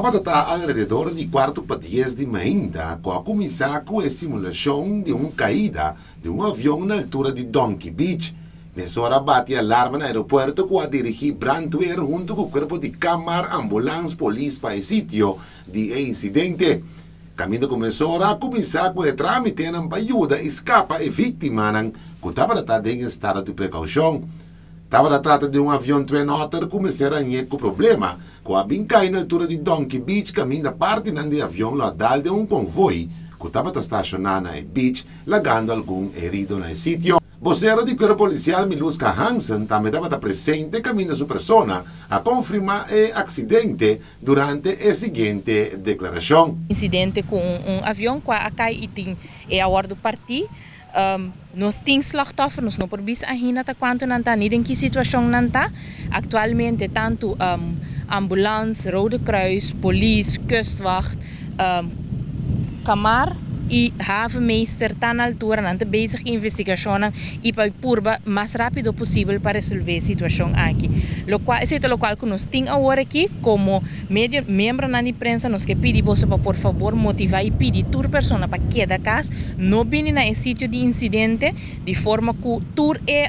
Sábado está alrededor de 9:45 de manhã, com a começar com a simulação de uma caída de um avião na altura de Donkey Beach. Nessa hora bate alarma no aeroporto com a dirigir brandweer junto com o corpo de câmara, ambulância, polícia para o sítio de incidente. Caminho começou a começar com o trâmite para ajuda a escapar a vítima que estava em estado de precaução. Estava a trata de um avião Twin Otter começar a ter problema com a bincai na altura de Donkey Beach, caminho da parte do avião lodal de um convoio que estava estacionado na beach, lagando algum herido no sítio. Vocero di corpo policial Miluska Hansen também estava presente caminho sua persona a confirmar o acidente durante a seguinte declaração. Incidente com um avião que a cai e tem a hora de partir. Nós temos slachtoffers, nós não podemos ainda quanto não está, nem em que situação não está. Atualmente, tanto ambulância, Rode Kruis, polícia, kustwacht, Camar e havenmeester está na altura, não está bezig com a investigação e para purba mais rápido possível para resolver a situação aqui. Esse é o local que nós temos agora aqui, como membro da imprensa, nós que pedimos para, por favor, motivar e pedir toda pessoa para que da casa não venha na sítio de incidente, de forma que tour é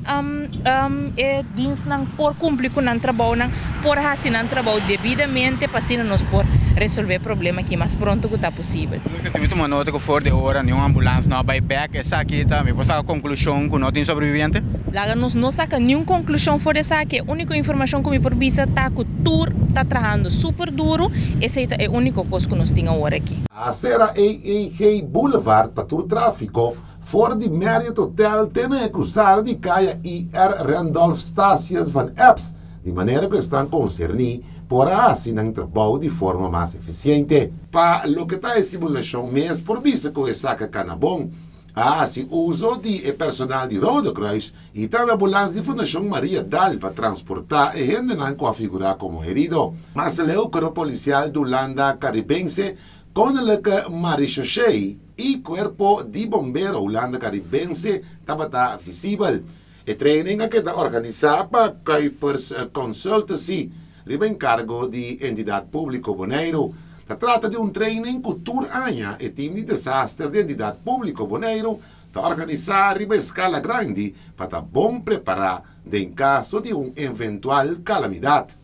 dienst por cumprir com o trabalho, por fazer o trabalho devidamente para assim nós por resolver o problema aqui mais pronto que está possível. Muito uma nota que for de hora, nenhuma ambulância não vai back, essa aqui também, você a conclusão que não tem sobrevivente? Lá nós não saca nenhuma conclusão fora dessa aqui, a única informação que me por vista está que o tour está trabalhando super duro, essa é a única coisa que nós temos agora aqui. A serra AAG Boulevard para o tráfico, fora de Marriott Hotel, tem a cruzar de caia IR Randolph Stasias van Epps, de maneira que estão concernidos por assinar o trabalho de forma mais eficiente. Para o que está em simulação mesmo, por vista que o saca canabom, assim, o uso de personal de Rode Kruis e também a ambulância de Fundação Maria Dal para transportar e gente não configurar como herido. Mas o corpo policial do Holanda Caribense, com o Marichaussee e o corpo de bombeiro Holanda Caribense estava visível. E training que está organizado para Kuipers Consultancy, riba encargo de entidade pública Bonaire. Se trata de um training que tour anha e time de desastre de entidade pública Bonaire está organizado riba escala grande para estar bom preparar em caso de uma eventual calamidade.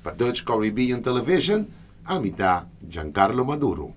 Para Dutch Caribbean Television, a mitad Giancarlo Maduro.